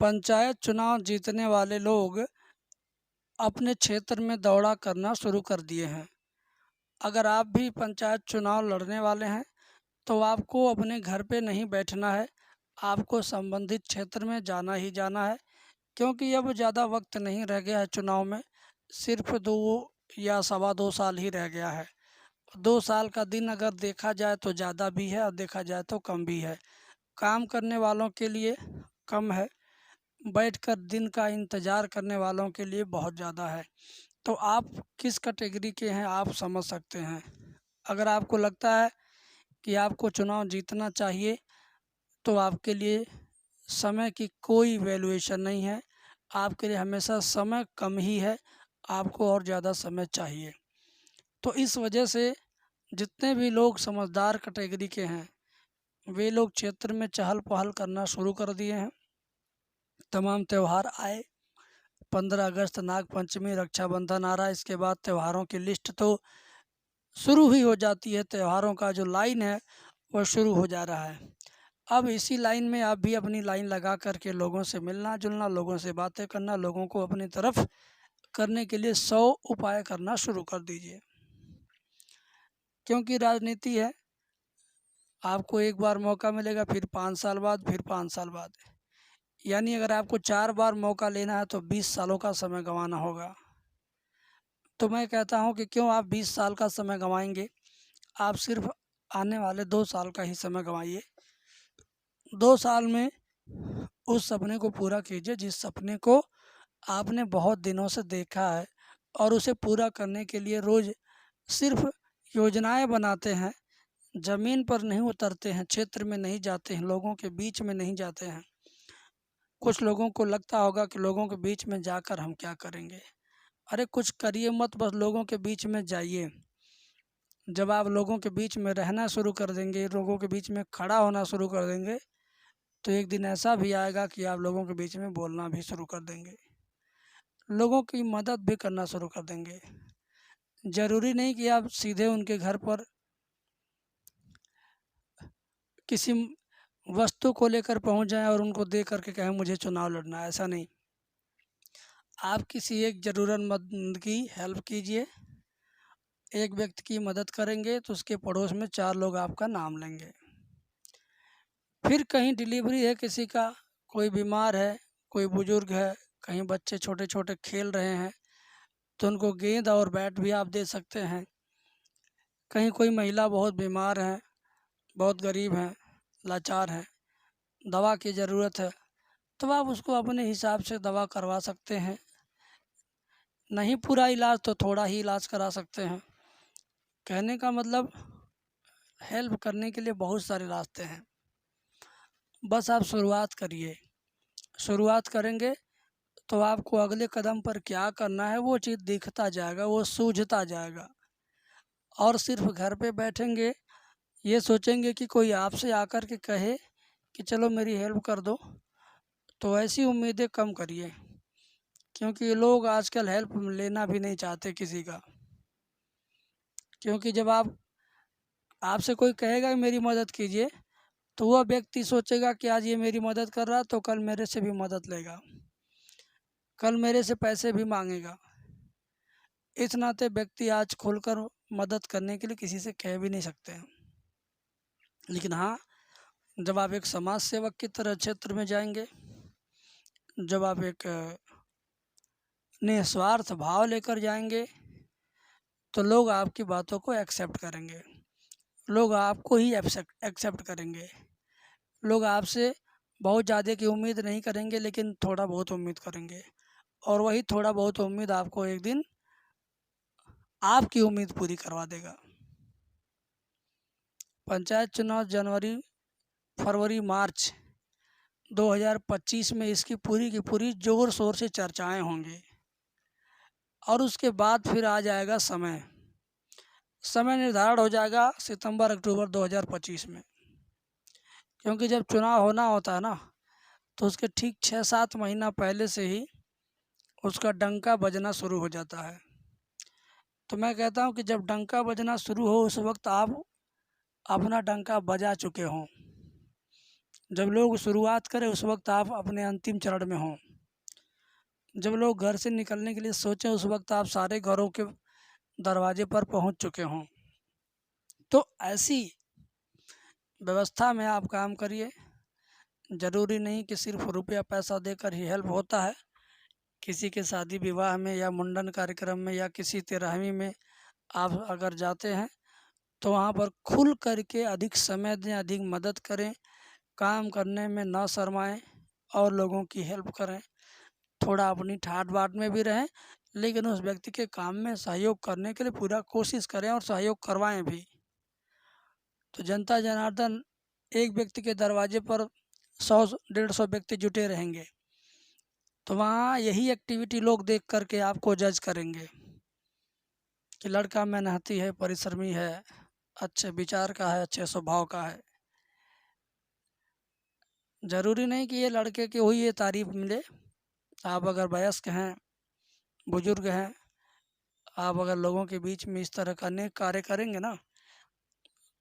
पंचायत चुनाव जीतने वाले लोग अपने क्षेत्र में दौड़ा करना शुरू कर दिए हैं। अगर आप भी पंचायत चुनाव लड़ने वाले हैं तो आपको अपने घर पे नहीं बैठना है, आपको संबंधित क्षेत्र में जाना ही जाना है, क्योंकि अब ज़्यादा वक्त नहीं रह गया है चुनाव में। सिर्फ 2 या सवा 2 साल ही रह गया है। 2 साल का दिन अगर देखा जाए तो ज़्यादा भी है और देखा जाए तो कम भी है। काम करने वालों के लिए कम है, बैठकर दिन का इंतज़ार करने वालों के लिए बहुत ज़्यादा है। तो आप किस कैटेगरी के हैं आप समझ सकते हैं। अगर आपको लगता है कि आपको चुनाव जीतना चाहिए तो आपके लिए समय की कोई वैल्यूएशन नहीं है, आपके लिए हमेशा समय कम ही है, आपको और ज़्यादा समय चाहिए। तो इस वजह से जितने भी लोग समझदार कैटेगरी के हैं वे लोग क्षेत्र में चहल पहल करना शुरू कर दिए हैं। तमाम त्यौहार आए, 15 अगस्त, नाग पंचमी, रक्षाबंधन आ रहा है, इसके बाद त्योहारों की लिस्ट तो शुरू ही हो जाती है। त्योहारों का जो लाइन है वह शुरू हो जा रहा है। अब इसी लाइन में आप भी अपनी लाइन लगा करके लोगों से मिलना जुलना, लोगों से बातें करना, लोगों को अपनी तरफ करने के लिए 100 उपाय करना शुरू कर दीजिए। क्योंकि राजनीति है, आपको एक बार मौका मिलेगा, फिर 5 साल बाद, फिर 5 साल बाद, यानी अगर आपको 4 बार मौका लेना है तो 20 सालों का समय गंवाना होगा। तो मैं कहता हूं कि क्यों आप 20 साल का समय गंवाएंगे, आप सिर्फ आने वाले 2 साल का ही समय गंवाइए। 2 साल में उस सपने को पूरा कीजिए जिस सपने को आपने बहुत दिनों से देखा है, और उसे पूरा करने के लिए रोज़ सिर्फ योजनाएं बनाते हैं, ज़मीन पर नहीं उतरते हैं, क्षेत्र में नहीं जाते हैं, लोगों के बीच में नहीं जाते हैं। कुछ लोगों को लगता होगा कि लोगों के बीच में जाकर हम क्या करेंगे। अरे कुछ करिए मत, बस लोगों के बीच में जाइए। जब आप लोगों के बीच में रहना शुरू कर देंगे, लोगों के बीच में खड़ा होना शुरू कर देंगे, तो एक दिन ऐसा भी आएगा कि आप लोगों के बीच में बोलना भी शुरू कर देंगे, लोगों की मदद भी करना शुरू कर देंगे। ज़रूरी नहीं कि आप सीधे उनके घर पर किसी वस्तु को लेकर पहुंच जाएं और उनको दे करके कहें मुझे चुनाव लड़ना है, ऐसा नहीं। आप किसी एक ज़रूरतमंद की हेल्प कीजिए। एक व्यक्ति की मदद करेंगे तो उसके पड़ोस में 4 लोग आपका नाम लेंगे। फिर कहीं डिलीवरी है किसी का, कोई बीमार है, कोई बुजुर्ग है, कहीं बच्चे छोटे छोटे खेल रहे हैं तो उनको गेंद और बैट भी आप दे सकते हैं। कहीं कोई महिला बहुत बीमार है, बहुत गरीब है, लाचार है, दवा की ज़रूरत है, तो आप उसको अपने हिसाब से दवा करवा सकते हैं। नहीं पूरा इलाज तो थोड़ा ही इलाज करा सकते हैं। कहने का मतलब हेल्प करने के लिए बहुत सारे रास्ते हैं, बस आप शुरुआत करिए। शुरुआत करेंगे तो आपको अगले कदम पर क्या करना है वो चीज़ दिखता जाएगा, वो सूझता जाएगा। और सिर्फ घर पे बैठेंगे, ये सोचेंगे कि कोई आपसे आकर के कहे कि चलो मेरी हेल्प कर दो, तो ऐसी उम्मीदें कम करिए। क्योंकि लोग आजकल हेल्प लेना भी नहीं चाहते किसी का। क्योंकि जब आपसे कोई कहेगा कि मेरी मदद कीजिए, तो वह व्यक्ति सोचेगा कि आज ये मेरी मदद कर रहा तो कल मेरे से भी मदद लेगा, कल मेरे से पैसे भी मांगेगा। इस नाते व्यक्ति आज खुलकर मदद करने के लिए किसी से कह भी नहीं सकते हैं। लेकिन हाँ, जब आप एक समाज सेवक की तरह क्षेत्र में जाएंगे, जब आप एक निस्वार्थ भाव लेकर जाएंगे, तो लोग आपकी बातों को एक्सेप्ट करेंगे, लोग आपको ही एक्सेप्ट करेंगे। लोग आपसे बहुत ज़्यादा की उम्मीद नहीं करेंगे, लेकिन थोड़ा बहुत उम्मीद करेंगे, और वही थोड़ा बहुत उम्मीद आपको एक दिन आपकी उम्मीद पूरी करवा देगा। पंचायत चुनाव जनवरी, फरवरी, मार्च 2025 में इसकी पूरी की पूरी ज़ोर शोर से चर्चाएं होंगी। और उसके बाद फिर आ जाएगा समय निर्धारण हो जाएगा सितंबर अक्टूबर 2025 में। क्योंकि जब चुनाव होना होता है ना, तो उसके ठीक 6-7 महीना पहले से ही उसका डंका बजना शुरू हो जाता है। तो मैं कहता हूँ कि जब डंका बजना शुरू हो उस वक्त आप अपना डंका बजा चुके हों, जब लोग शुरुआत करें उस वक्त आप अपने अंतिम चरण में हों। जब लोग घर से निकलने के लिए सोचें उस वक्त आप सारे घरों के दरवाजे पर पहुंच चुके हों। तो ऐसी व्यवस्था में आप काम करिए। ज़रूरी नहीं कि सिर्फ रुपया पैसा देकर ही हेल्प होता है। किसी के शादी विवाह में या मुंडन कार्यक्रम में या किसी तेरहवीं में आप अगर जाते हैं तो वहाँ पर खुल करके अधिक समय दें, अधिक मदद करें, काम करने में ना शर्माएं और लोगों की हेल्प करें। थोड़ा अपनी ठाट बाट में भी रहें, लेकिन उस व्यक्ति के काम में सहयोग करने के लिए पूरा कोशिश करें और सहयोग करवाएं भी। तो जनता जनार्दन एक व्यक्ति के दरवाजे पर 100-150 व्यक्ति जुटे रहेंगे, तो वहाँ यही एक्टिविटी लोग देख करके आपको जज करेंगे कि लड़का मेहनती है, परिश्रमी है, अच्छे विचार का है, अच्छे स्वभाव का है। ज़रूरी नहीं कि ये लड़के की हुई ये तारीफ मिले। आप अगर वयस्क हैं, बुजुर्ग हैं, आप अगर लोगों के बीच में इस तरह का नेक कार्य करेंगे ना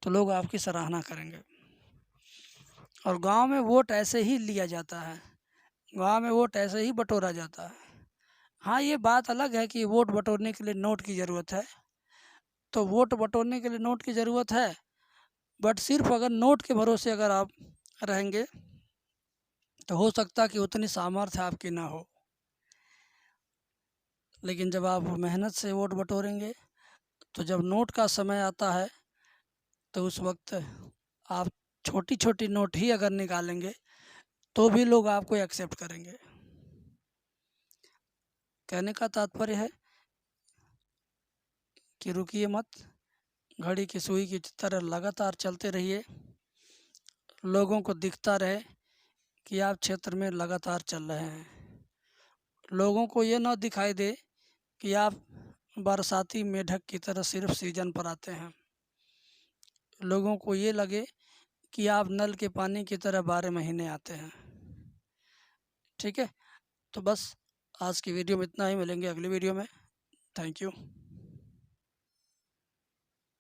तो लोग आपकी सराहना करेंगे। और गांव में वोट ऐसे ही लिया जाता है, गांव में वोट ऐसे ही बटोरा जाता है। हाँ, ये बात अलग है कि वोट बटोरने के लिए नोट की ज़रूरत है, तो वोट बटोरने के लिए नोट की ज़रूरत है, बट सिर्फ अगर नोट के भरोसे अगर आप रहेंगे तो हो सकता है कि उतनी सामर्थ्य आपकी ना हो। लेकिन जब आप मेहनत से वोट बटोरेंगे तो जब नोट का समय आता है तो उस वक्त आप छोटी छोटी नोट ही अगर निकालेंगे तो भी लोग आपको एक्सेप्ट करेंगे। कहने का तात्पर्य है कि रुकिए मत, घड़ी की सुई की तरह लगातार चलते रहिए। लोगों को दिखता रहे कि आप क्षेत्र में लगातार चल रहे हैं। लोगों को ये ना दिखाई दे कि आप बरसाती मेढक की तरह सिर्फ सीजन पर आते हैं। लोगों को ये लगे कि आप नल के पानी की तरह 12 महीने आते हैं। ठीक है, तो बस आज की वीडियो में इतना ही। मिलेंगे अगली वीडियो में। Thank you.